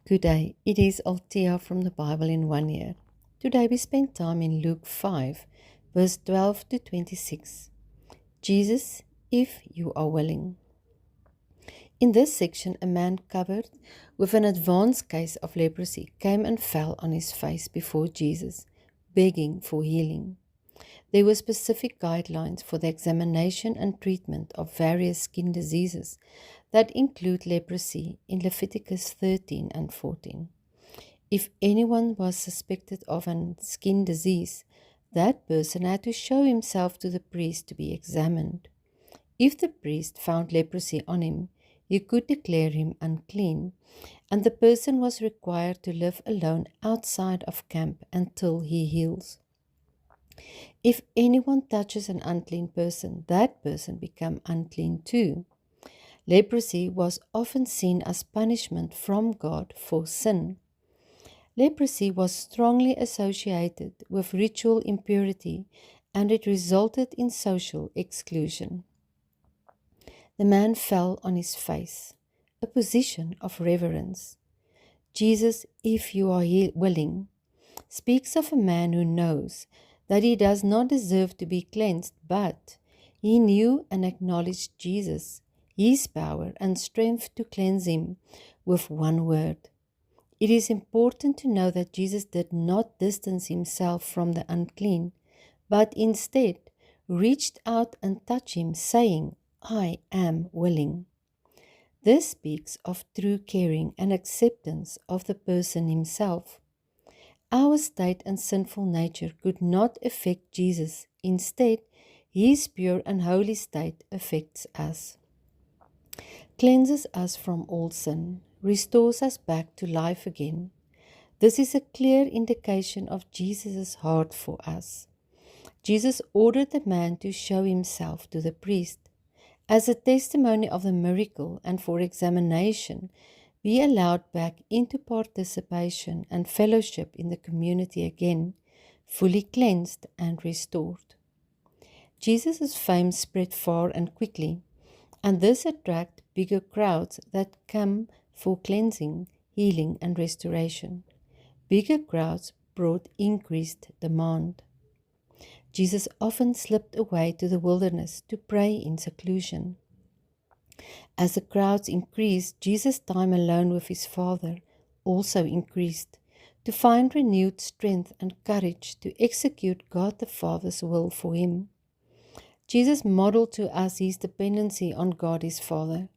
Good day, it is Althea from the Bible in 1 year. Today we spend time in Luke 5, verse 12 to 26. Jesus, if you are willing. In this section, a man covered with an advanced case of leprosy came and fell on his face before Jesus, begging for healing. There were specific guidelines for the examination and treatment of various skin diseases that include leprosy in Leviticus 13 and 14. If anyone was suspected of a skin disease, that person had to show himself to the priest to be examined. If the priest found leprosy on him, he could declare him unclean, and the person was required to live alone outside of camp until he heals. If anyone touches an unclean person, that person becomes unclean too. Leprosy was often seen as punishment from God for sin. Leprosy was strongly associated with ritual impurity, and it resulted in social exclusion. The man fell on his face, a position of reverence. Jesus, if you are willing, speaks of a man who knows that he does not deserve to be cleansed, but he knew and acknowledged Jesus, his power and strength to cleanse him with one word. It is important to know that Jesus did not distance himself from the unclean, but instead reached out and touched him, saying, I am willing. This speaks of true caring and acceptance of the person himself. Our state and sinful nature could not affect Jesus. Instead, his pure and holy state affects us, cleanses us from all sin, restores us back to life again. This is a clear indication of Jesus' heart for us. Jesus ordered the man to show himself to the priest. As a testimony of the miracle and for examination, be allowed back into participation and fellowship in the community again, fully cleansed and restored. Jesus' fame spread far and quickly, and this attracted bigger crowds that come for cleansing, healing, and restoration. Bigger crowds brought increased demand. Jesus often slipped away to the wilderness to pray in seclusion. As the crowds increased, Jesus' time alone with his Father also increased, to find renewed strength and courage to execute God the Father's will for him. Jesus modeled to us his dependency on God his Father.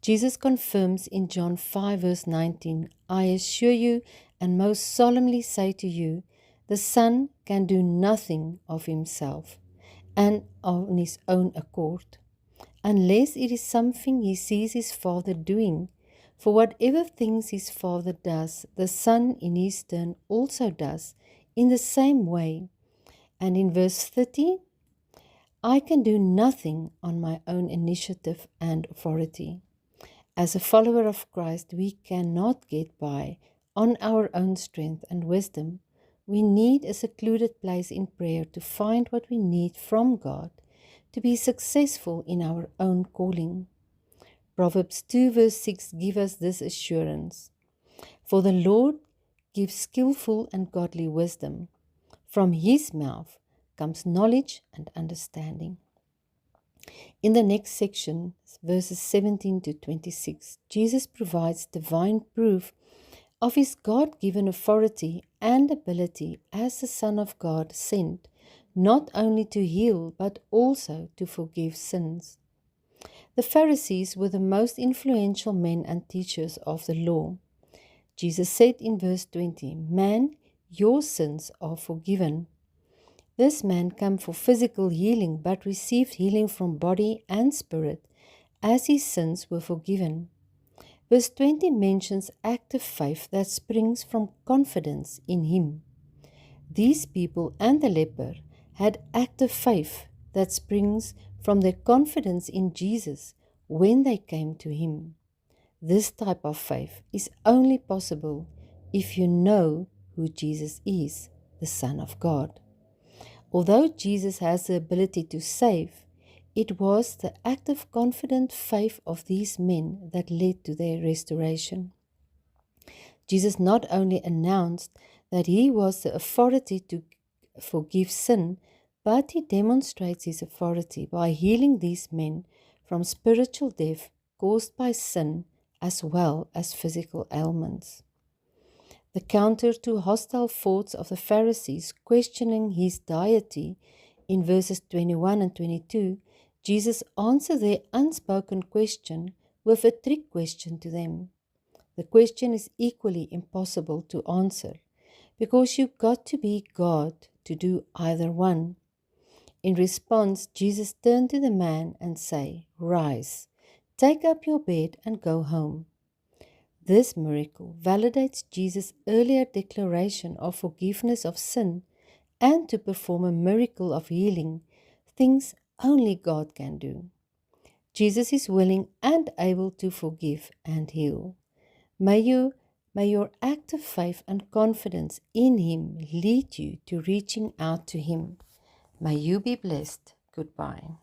Jesus confirms in John 5 verse 19, I assure you and most solemnly say to you, the Son can do nothing of himself and on his own accord, unless it is something he sees his Father doing. For whatever things his Father does, the Son in his turn also does in the same way. And in verse 30, I can do nothing on my own initiative and authority. As a follower of Christ, we cannot get by on our own strength and wisdom. We need a secluded place in prayer to find what we need from God to be successful in our own calling. Proverbs 2 verse 6 gives us this assurance. For the Lord gives skillful and godly wisdom. From his mouth comes knowledge and understanding. In the next section, verses 17 to 26, Jesus provides divine proof of his God-given authority and ability as the Son of God sent, not only to heal, but also to forgive sins. The Pharisees were the most influential men and teachers of the law. Jesus said in verse 20, Man, your sins are forgiven. This man came for physical healing, but received healing from body and spirit, as his sins were forgiven. Verse 20 mentions active faith that springs from confidence in him. These people and the leper had active faith that springs from their confidence in Jesus when they came to him. This type of faith is only possible if you know who Jesus is, the Son of God. Although Jesus has the ability to save, it was the active, confident faith of these men that led to their restoration. Jesus not only announced that he was the authority to forgive sin, but he demonstrates his authority by healing these men from spiritual death caused by sin as well as physical ailments. The counter to hostile thoughts of the Pharisees questioning his deity in verses 21 and 22, Jesus answered their unspoken question with a trick question to them. The question is equally impossible to answer because you've got to be God to do either one. In response, Jesus turned to the man and said, "Rise, take up your bed and go home." This miracle validates Jesus' earlier declaration of forgiveness of sin and to perform a miracle of healing, things only God can do. Jesus is willing and able to forgive and heal. May your act of faith and confidence in Him lead you to reaching out to Him. May you be blessed. Goodbye.